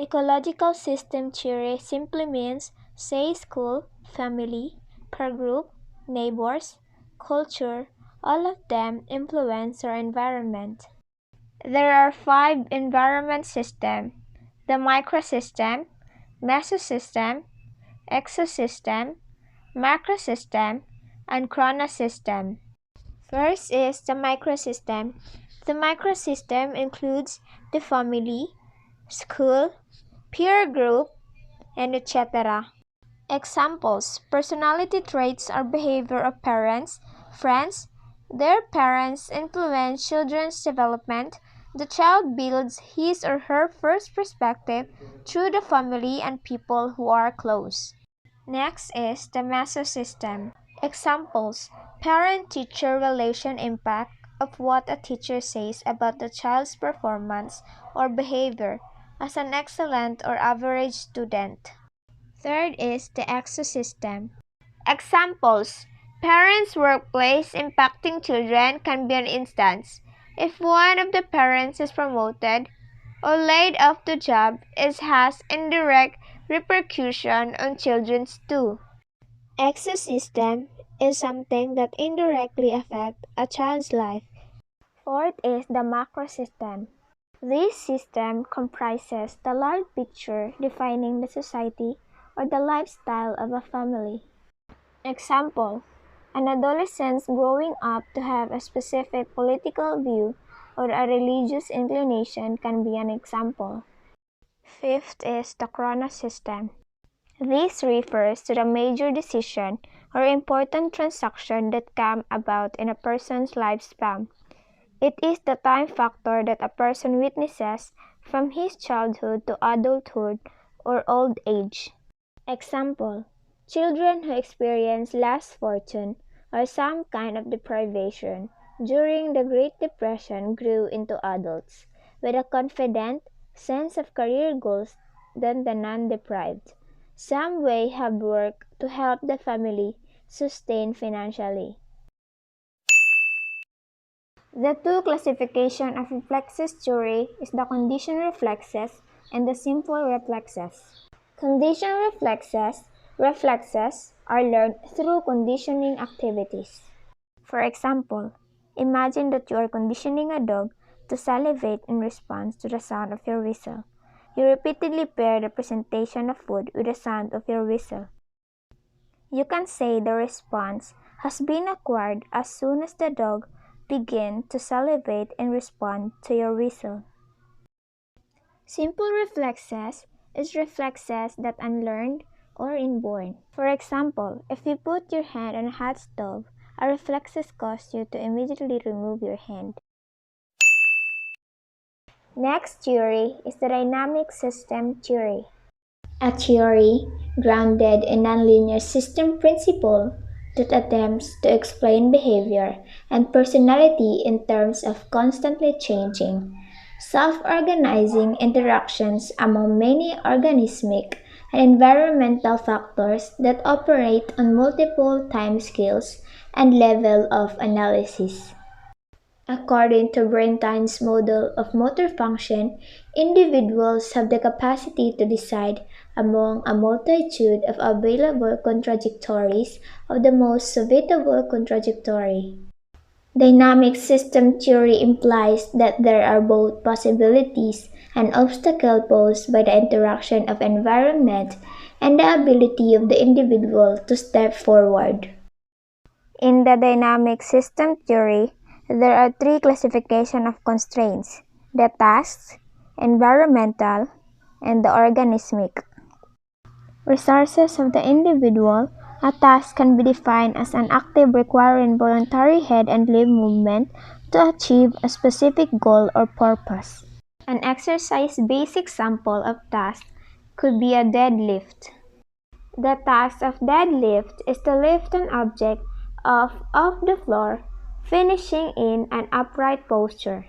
Ecological system theory simply means, say, school, family, peer group, neighbors, culture, all of them influence our environment. There are 5 environment systems: the microsystem, mesosystem, exosystem, macrosystem, and chronosystem. First is the microsystem. The microsystem includes the family, school, peer group, and etc. Examples: personality traits or behavior of parents, friends. Their parents influence children's development. The child builds his or her first perspective through the family and people who are close. Next is the mesosystem. Examples: parent-teacher relation impact of what a teacher says about the child's performance or behavior as an excellent or average student. Third is the exosystem. Examples: parents' workplace impacting children can be an instance. If one of the parents is promoted or laid off the job, it has indirect repercussion on children too. Exosystem is something that indirectly affects a child's life. Fourth is the macrosystem. This system comprises the large picture defining the society or the lifestyle of a family. Example: an adolescent growing up to have a specific political view or a religious inclination can be an example. Fifth is the chronosystem. This refers to the major decision or important transaction that come about in a person's lifespan. It is the time factor that a person witnesses from his childhood to adulthood or old age. Example: children who experience less fortune or some kind of deprivation during the Great Depression grew into adults with a confident sense of career goals than the non-deprived. Some may have worked to help the family sustain financially. The two classifications of reflexes theory is the conditioned reflexes and the simple reflexes. Conditioned reflexes are learned through conditioning activities. For example, imagine that you are conditioning a dog to salivate in response to the sound of your whistle. You repeatedly pair the presentation of food with the sound of your whistle. You can say the response has been acquired as soon as the dog begins to salivate and respond to your whistle. Simple reflexes is reflexes that unlearned or inborn. For example, if you put your hand on a hot stove, a reflexes cause you to immediately remove your hand. Next theory is the dynamic system theory. A theory grounded in nonlinear system principle that attempts to explain behavior and personality in terms of constantly changing, self-organizing interactions among many organismic and environmental factors that operate on multiple timescales and level of analysis. According to Bernstein's model of motor function, individuals have the capacity to decide among a multitude of available contradictories of the most suitable contradictory. Dynamic system theory implies that there are both possibilities and obstacles posed by the interaction of environment and the ability of the individual to step forward. In the dynamic system theory, there are 3 classifications of constraints: the tasks, environmental, and the organismic. Resources of the individual. A task can be defined as an active requiring voluntary head and limb movement to achieve a specific goal or purpose. An exercise-based example of task could be a deadlift. The task of deadlift is to lift an object off the floor, finishing in an upright posture.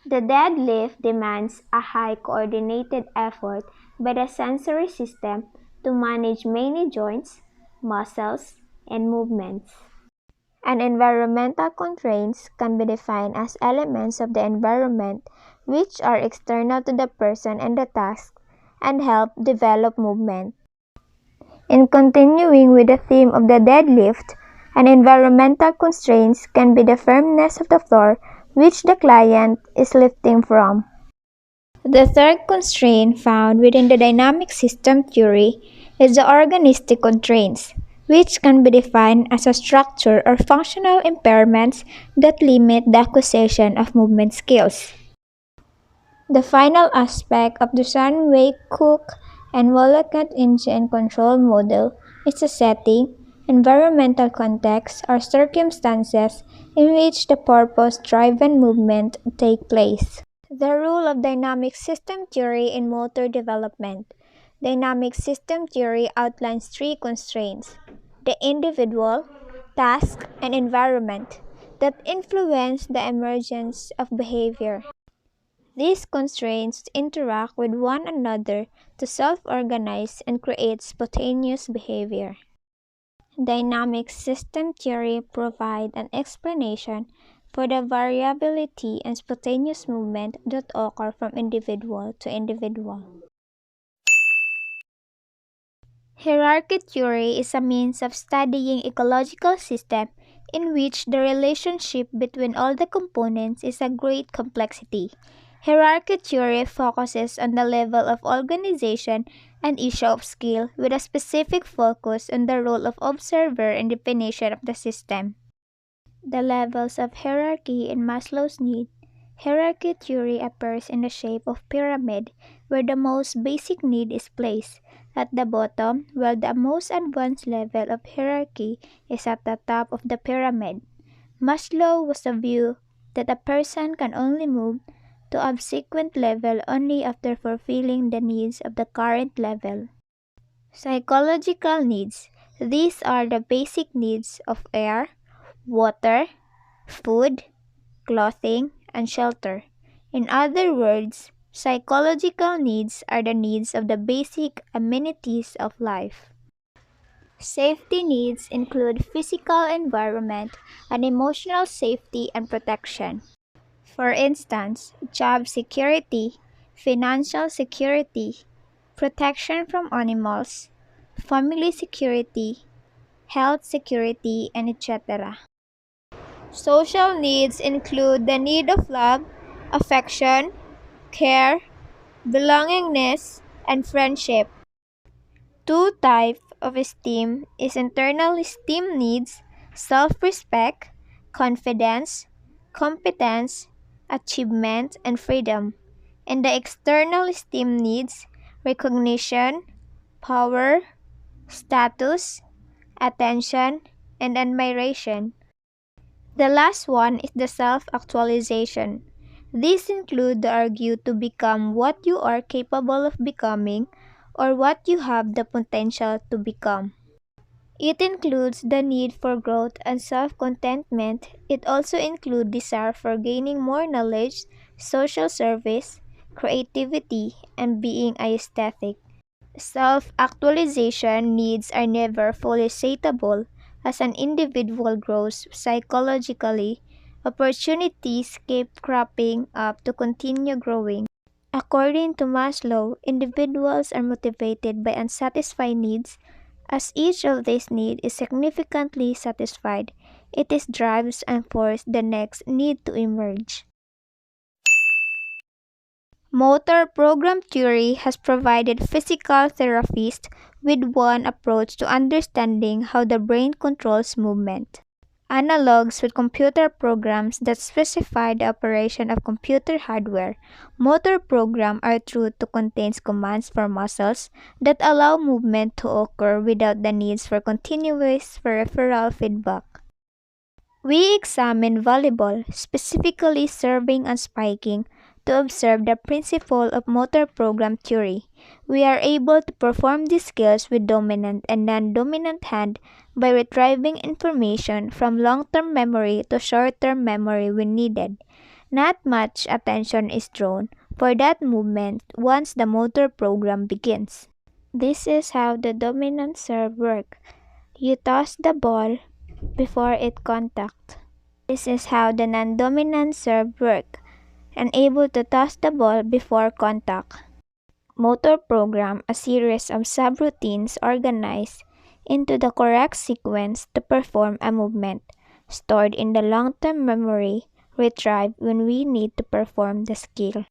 The deadlift demands a high coordinated effort by the sensory system to manage many joints, muscles, and movements. And environmental constraints can be defined as elements of the environment which are external to the person and the task and help develop movement. In continuing with the theme of the deadlift, an environmental constraints can be the firmness of the floor which the client is lifting from. The third constraint found within the dynamic system theory is the organistic constraints, which can be defined as a structure or functional impairments that limit the acquisition of movement skills. The final aspect of the Sunway, Cook, and Wollacott engine control model is the setting, environmental context, or circumstances in which the purpose-driven movement take place. The role of dynamic system theory in motor development. Dynamic system theory outlines three constraints: the individual, task, and environment that influence the emergence of behavior. These constraints interact with one another to self-organize and create spontaneous behavior. Dynamic system theory provides an explanation for the variability and spontaneous movement that occur from individual to individual. Hierarchy theory is a means of studying ecological systems in which the relationship between all the components is a great complexity. Hierarchy theory focuses on the level of organization and issue of skill with a specific focus on the role of observer in definition of the system. The levels of hierarchy in Maslow's need. Hierarchy theory appears in the shape of pyramid where the most basic need is placed at the bottom while the most advanced level of hierarchy is at the top of the pyramid. Maslow was of the view that a person can only move to a subsequent level only after fulfilling the needs of the current level. Psychological needs. These are the basic needs of air, water, food, clothing, and shelter. In other words, psychological needs are the needs of the basic amenities of life. Safety needs include physical environment and emotional safety and protection. For instance, job security, financial security, protection from animals, family security, health security, and etc. Social needs include the need of love, affection, care, belongingness, and friendship. Two types of esteem is internal esteem needs, self-respect, confidence, competence, achievement, and freedom, and the external esteem needs, recognition, power, status, attention, and admiration. The last one is the self-actualization. These include the urge to become what you are capable of becoming or what you have the potential to become. It includes the need for growth and self-contentment. It also includes desire for gaining more knowledge, social service, creativity, and being aesthetic. Self-actualization needs are never fully satiable. As an individual grows psychologically, opportunities keep cropping up to continue growing. According to Maslow, individuals are motivated by unsatisfied needs. As each of these needs is significantly satisfied, it is drives and forces the next need to emerge. Motor program theory has provided physical therapists with one approach to understanding how the brain controls movement. Analogs with computer programs that specify the operation of computer hardware. Motor programs are true to contain commands for muscles that allow movement to occur without the needs for continuous peripheral feedback. We examine volleyball, specifically serving and spiking, to observe the principle of motor program theory. We are able to perform these skills with dominant and non-dominant hand by retrieving information from long-term memory to short-term memory when needed. Not much attention is drawn for that movement once the motor program begins. This is how the dominant serve works. You toss the ball before it contact. This is how the non-dominant serve works. And able to toss the ball before contact. Motor program a series of subroutines organized into the correct sequence to perform a movement, stored in the long-term memory, retrieved when we need to perform the skill.